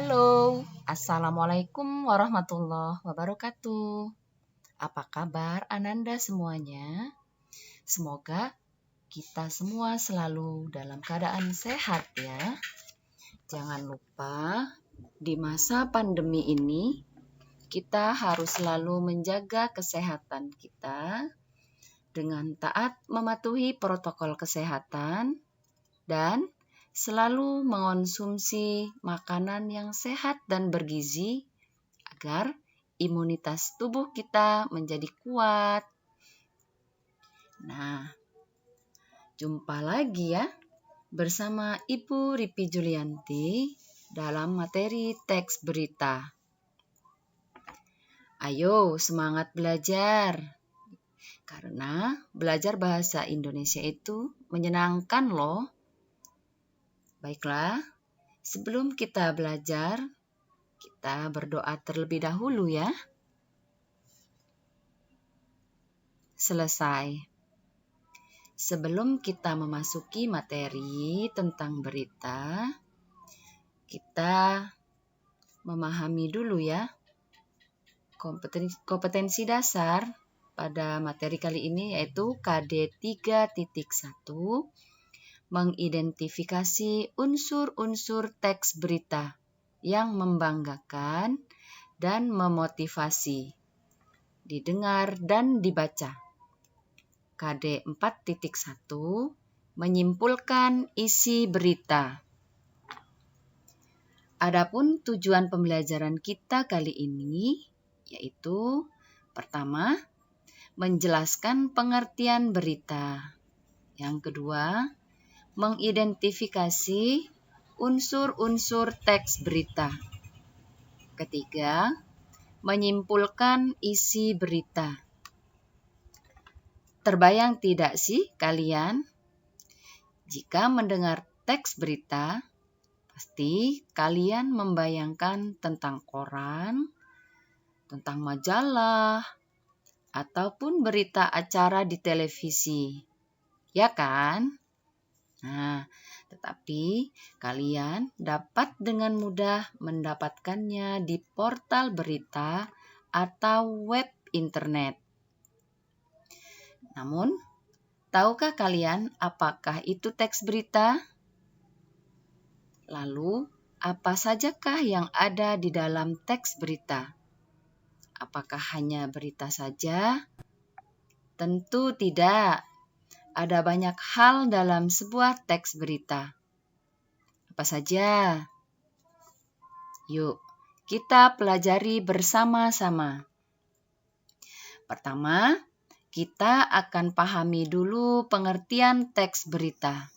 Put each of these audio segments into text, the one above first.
Halo, Assalamualaikum warahmatullahi wabarakatuh. Apa kabar Ananda semuanya? Semoga kita semua selalu dalam keadaan sehat ya. Jangan lupa di masa pandemi ini kita harus selalu menjaga kesehatan kita dengan taat mematuhi protokol kesehatan dan selalu mengonsumsi makanan yang sehat dan bergizi agar imunitas tubuh kita menjadi kuat. Nah, jumpa lagi ya bersama Ibu Ripi Julianti dalam materi teks berita. Ayo semangat belajar, karena belajar bahasa Indonesia itu menyenangkan loh. Baiklah, sebelum kita belajar, kita berdoa terlebih dahulu ya. Selesai. Sebelum kita memasuki materi tentang berita, kita memahami dulu ya kompetensi dasar pada materi kali ini, yaitu KD 3.1, mengidentifikasi unsur-unsur teks berita yang membanggakan dan memotivasi, didengar dan dibaca. KD 4.1, menyimpulkan isi berita. Adapun tujuan pembelajaran kita kali ini yaitu pertama, menjelaskan pengertian berita. Yang kedua, mengidentifikasi unsur-unsur teks berita. Ketiga, menyimpulkan isi berita. Terbayang tidak sih kalian? Jika mendengar teks berita, pasti kalian membayangkan tentang koran, tentang majalah, ataupun berita acara di televisi. Ya kan? Nah, tetapi kalian dapat dengan mudah mendapatkannya di portal berita atau web internet. Namun, tahukah kalian apakah itu teks berita? Lalu, apa sajakah yang ada di dalam teks berita? Apakah hanya berita saja? Tentu tidak. Ada banyak hal dalam sebuah teks berita. Apa saja? Yuk, kita pelajari bersama-sama. Pertama, kita akan pahami dulu pengertian teks berita.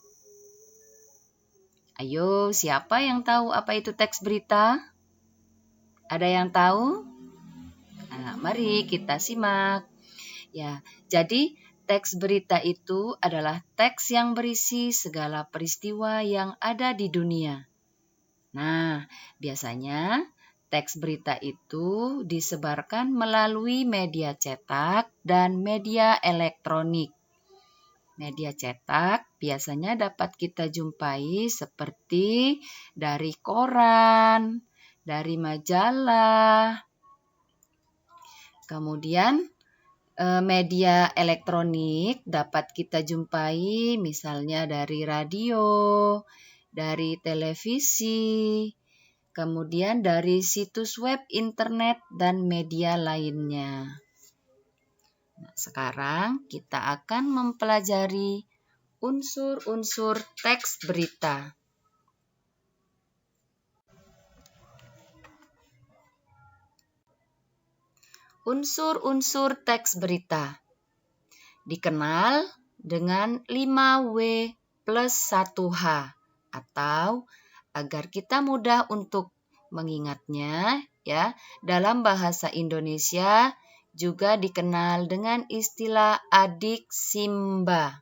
Ayo, siapa yang tahu apa itu teks berita? Ada yang tahu? Nah, mari kita simak. Ya, jadi teks berita itu adalah teks yang berisi segala peristiwa yang ada di dunia. Nah, biasanya teks berita itu disebarkan melalui media cetak dan media elektronik. Media cetak biasanya dapat kita jumpai seperti dari koran, dari majalah. Kemudian media elektronik dapat kita jumpai misalnya dari radio, dari televisi, kemudian dari situs web internet dan media lainnya. Nah, sekarang kita akan mempelajari unsur-unsur teks berita. Unsur-unsur teks berita dikenal dengan 5W plus 1H, atau agar kita mudah untuk mengingatnya ya, dalam bahasa Indonesia juga dikenal dengan istilah adik Simba.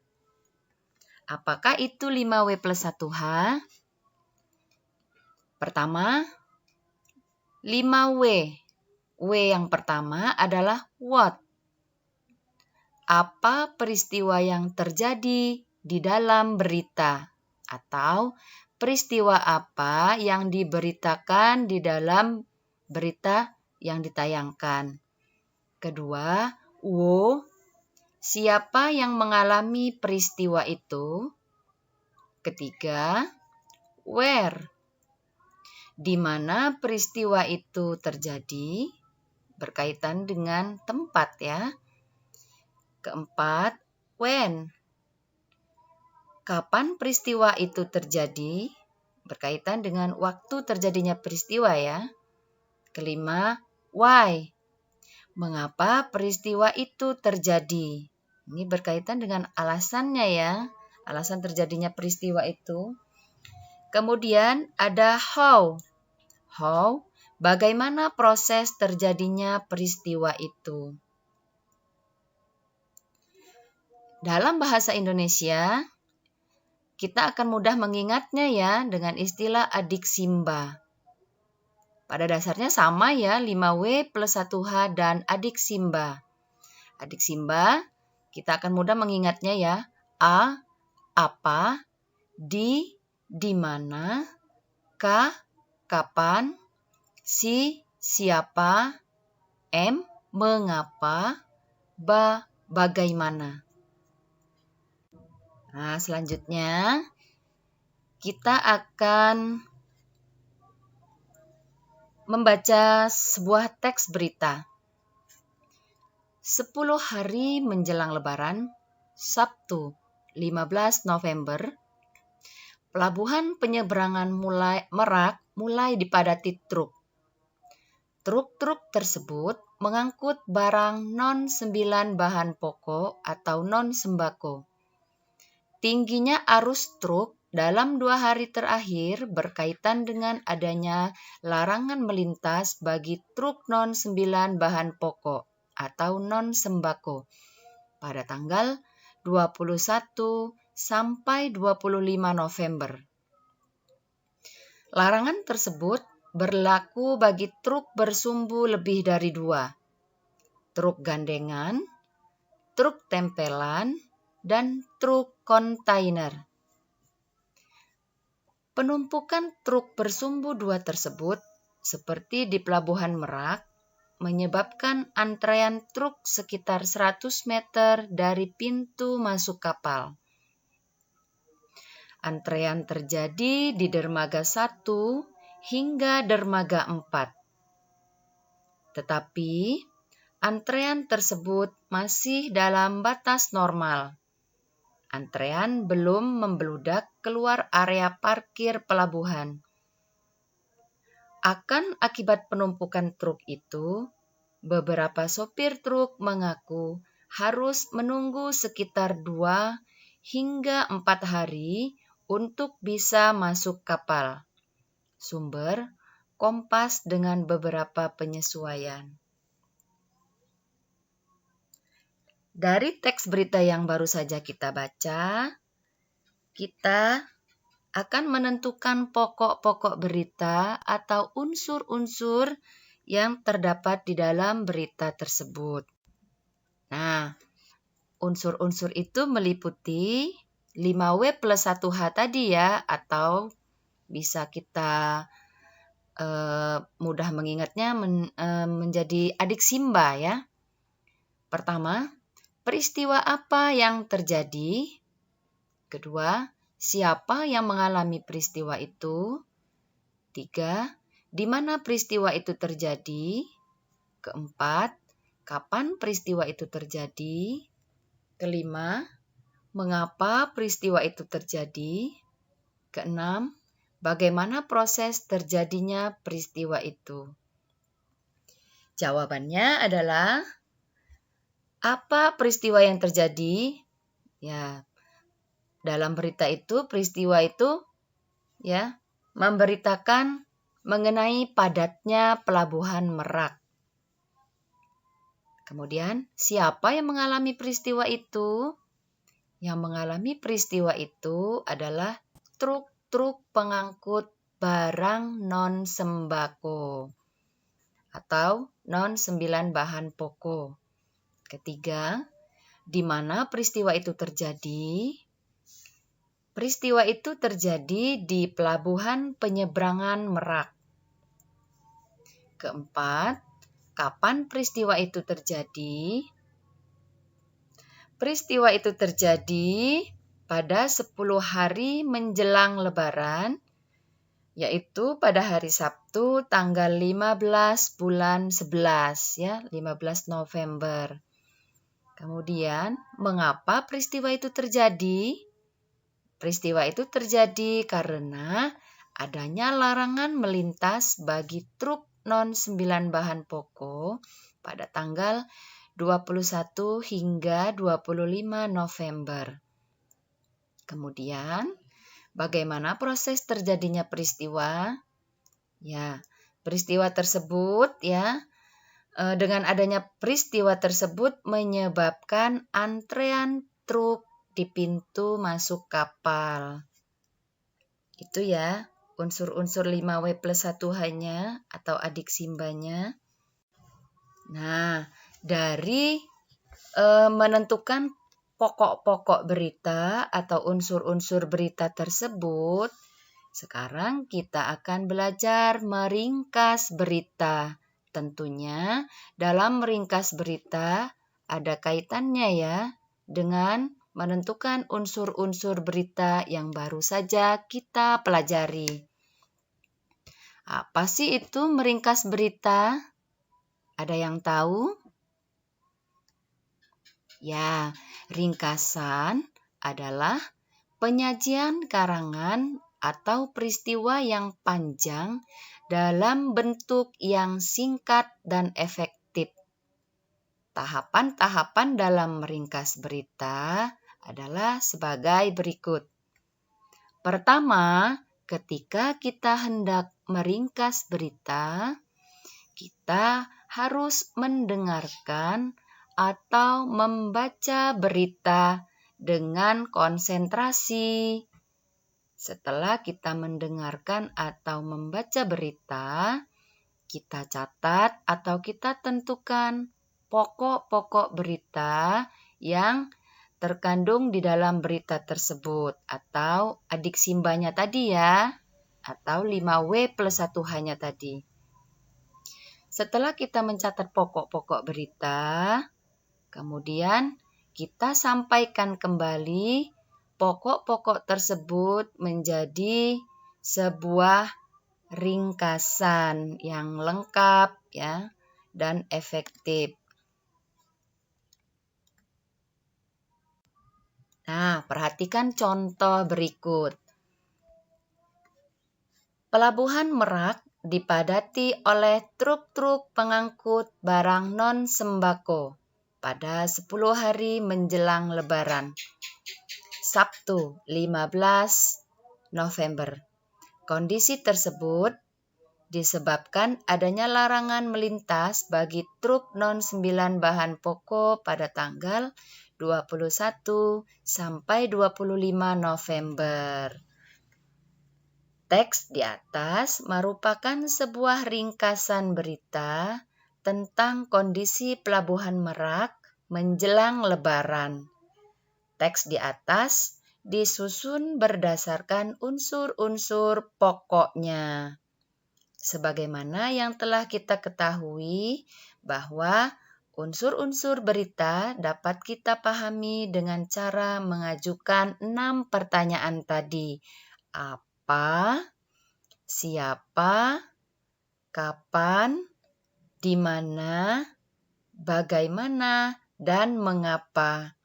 Apakah itu 5W plus 1H? Pertama, 5W. W yang pertama adalah what. Apa peristiwa yang terjadi di dalam berita atau peristiwa apa yang diberitakan di dalam berita yang ditayangkan. Kedua, siapa yang mengalami peristiwa itu? Ketiga, where, di mana peristiwa itu terjadi, berkaitan dengan tempat ya. Keempat, when, kapan peristiwa itu terjadi, berkaitan dengan waktu terjadinya peristiwa ya. Kelima, why, mengapa peristiwa itu terjadi. Ini berkaitan dengan alasannya ya, alasan terjadinya peristiwa itu. Kemudian ada how. How, bagaimana proses terjadinya peristiwa itu. Dalam bahasa Indonesia, kita akan mudah mengingatnya ya dengan istilah adik simba. Pada dasarnya sama ya, 5W plus 1H dan adik simba. Adik simba, kita akan mudah mengingatnya ya. A, apa, di mana, K, kapan, si, siapa, M, mengapa, ba, bagaimana. Nah, selanjutnya kita akan membaca sebuah teks berita. 10 hari menjelang Lebaran, Sabtu 15 November, pelabuhan penyeberangan Merak mulai dipadati truk. Truk-truk tersebut mengangkut barang non-9 bahan pokok atau non-sembako. Tingginya arus truk dalam 2 hari terakhir berkaitan dengan adanya larangan melintas bagi truk non-9 bahan pokok atau non-sembako pada tanggal 21 sampai 25 November. Larangan tersebut berlaku bagi truk bersumbu lebih dari 2, truk gandengan, truk tempelan, dan truk kontainer. Penumpukan truk bersumbu 2 tersebut, seperti di Pelabuhan Merak, menyebabkan antrean truk sekitar 100 meter dari pintu masuk kapal. Antrean terjadi di dermaga 1 hingga dermaga 4. Tetapi, antrean tersebut masih dalam batas normal. Antrean belum membludak keluar area parkir pelabuhan. Akibat penumpukan truk itu, beberapa sopir truk mengaku harus menunggu sekitar 2 hingga 4 hari untuk bisa masuk kapal. Sumber Kompas dengan beberapa penyesuaian. Dari teks berita yang baru saja kita baca, kita akan menentukan pokok-pokok berita atau unsur-unsur yang terdapat di dalam berita tersebut. Nah, unsur-unsur itu meliputi 5W plus 1H tadi ya, atau bisa kita mudah mengingatnya menjadi adik simba ya. Pertama, peristiwa apa yang terjadi? Kedua, siapa yang mengalami peristiwa itu? 3, di mana peristiwa itu terjadi? Keempat, kapan peristiwa itu terjadi? Kelima, mengapa peristiwa itu terjadi? Keenam, bagaimana proses terjadinya peristiwa itu? Jawabannya adalah apa peristiwa yang terjadi? Ya, dalam berita itu, peristiwa itu ya memberitakan mengenai padatnya pelabuhan Merak. Kemudian, siapa yang mengalami peristiwa itu? Yang mengalami peristiwa itu adalah truk-truk pengangkut barang non-sembako atau non-9 bahan pokok. Ketiga, di mana peristiwa itu terjadi? peristiwa itu terjadi di Pelabuhan Penyeberangan Merak. Keempat, kapan peristiwa itu terjadi? Peristiwa itu terjadi pada 10 hari menjelang Lebaran, yaitu pada hari Sabtu tanggal 15 bulan 11, ya, 15 November. Kemudian, mengapa peristiwa itu terjadi? Peristiwa itu terjadi karena adanya larangan melintas bagi truk non-9 bahan pokok pada tanggal 21 hingga 25 November. Kemudian, bagaimana proses terjadinya peristiwa? Ya, peristiwa tersebut dengan adanya peristiwa tersebut menyebabkan antrean truk di pintu masuk kapal. Itu ya, unsur-unsur 5W+1H-nya atau adik simbanya. Nah, dari menentukan pokok-pokok berita atau unsur-unsur berita tersebut, sekarang kita akan belajar meringkas berita. Tentunya dalam meringkas berita ada kaitannya ya dengan menentukan unsur-unsur berita yang baru saja kita pelajari. Apa sih itu meringkas berita? Ada yang tahu? Ya, ringkasan adalah penyajian karangan atau peristiwa yang panjang dalam bentuk yang singkat dan efektif. Tahapan-tahapan dalam meringkas berita adalah sebagai berikut. Pertama, ketika kita hendak meringkas berita, kita harus mendengarkan atau membaca berita dengan konsentrasi. Setelah kita mendengarkan atau membaca berita, kita catat atau kita tentukan pokok-pokok berita yang terkandung di dalam berita tersebut atau adik simbanya tadi ya, atau 5W+1H-nya tadi. Setelah kita mencatat pokok-pokok berita, kemudian kita sampaikan kembali pokok-pokok tersebut menjadi sebuah ringkasan yang lengkap ya dan efektif. Nah, perhatikan contoh berikut. Pelabuhan Merak dipadati oleh truk-truk pengangkut barang non-sembako pada 10 hari menjelang Lebaran. Sabtu 15 November. Kondisi tersebut disebabkan adanya larangan melintas bagi truk non-9 bahan pokok pada tanggal 21 sampai 25 November. Teks di atas merupakan sebuah ringkasan berita tentang kondisi Pelabuhan Merak menjelang Lebaran. Teks di atas disusun berdasarkan unsur-unsur pokoknya. Sebagaimana yang telah kita ketahui bahwa unsur-unsur berita dapat kita pahami dengan cara mengajukan 6 pertanyaan tadi. Apa, siapa, kapan, di mana, bagaimana, dan mengapa.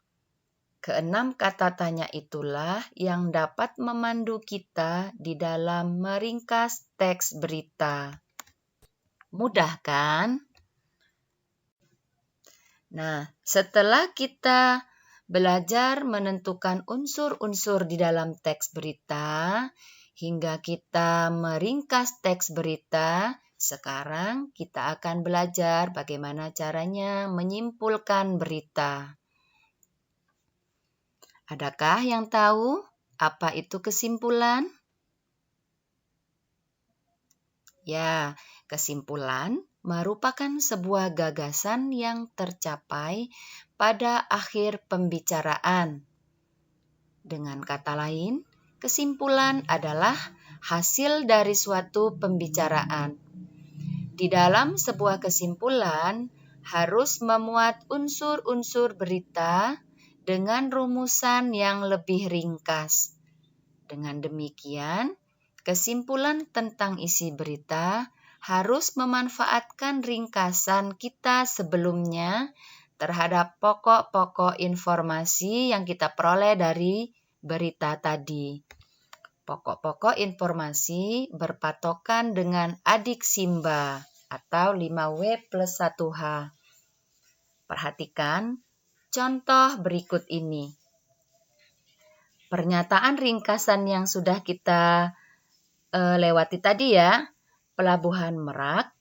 Keenam kata tanya itulah yang dapat memandu kita di dalam meringkas teks berita. Mudah kan? Nah, setelah kita belajar menentukan unsur-unsur di dalam teks berita, hingga kita meringkas teks berita, sekarang kita akan belajar bagaimana caranya menyimpulkan berita. Adakah yang tahu apa itu kesimpulan? Ya, kesimpulan merupakan sebuah gagasan yang tercapai pada akhir pembicaraan. Dengan kata lain, Kesimpulan adalah hasil dari suatu pembicaraan. Di dalam sebuah kesimpulan harus memuat unsur-unsur berita dengan rumusan yang lebih ringkas. Dengan demikian, kesimpulan tentang isi berita harus memanfaatkan ringkasan kita sebelumnya terhadap pokok-pokok informasi yang kita peroleh dari berita tadi. Pokok-pokok informasi berpatokan dengan adik Simba atau 5W+1H. Perhatikan contoh berikut ini. Pernyataan ringkasan yang sudah kita lewati tadi ya. Pelabuhan Merak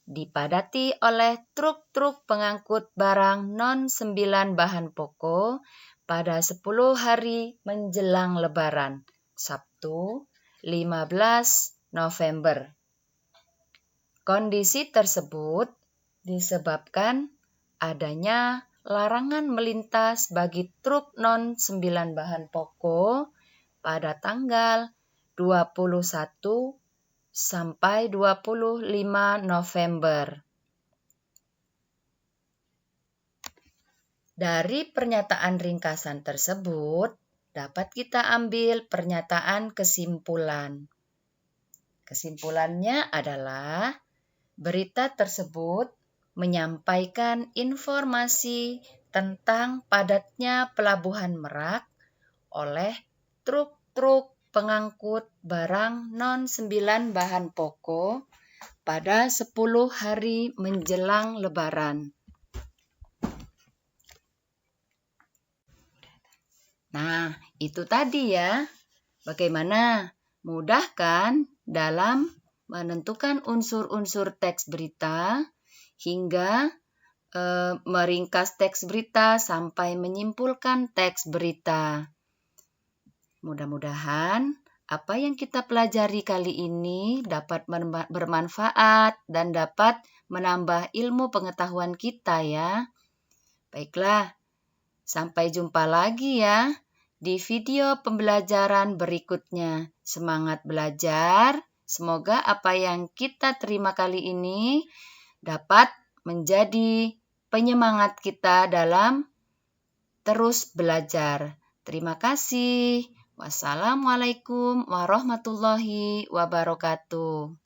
dipadati oleh truk-truk pengangkut barang non-9 bahan pokok pada 10 hari menjelang Lebaran, Sabtu 15 November. Kondisi tersebut disebabkan adanya larangan melintas bagi truk non-9 bahan pokok pada tanggal 21 sampai 25 November. Dari pernyataan ringkasan tersebut, dapat kita ambil pernyataan kesimpulan. Kesimpulannya adalah berita tersebut menyampaikan informasi tentang padatnya Pelabuhan Merak oleh truk-truk pengangkut barang non-9 bahan pokok pada 10 hari menjelang Lebaran. Nah, itu tadi ya. Bagaimana? Mudah kan dalam menentukan unsur-unsur teks berita hingga meringkas teks berita sampai menyimpulkan teks berita. Mudah-mudahan apa yang kita pelajari kali ini dapat bermanfaat dan dapat menambah ilmu pengetahuan kita ya. Baiklah, sampai jumpa lagi ya di video pembelajaran berikutnya. Semangat belajar, semoga apa yang kita terima kali ini dapat menjadi penyemangat kita dalam terus belajar. Terima kasih. Wassalamualaikum warahmatullahi wabarakatuh.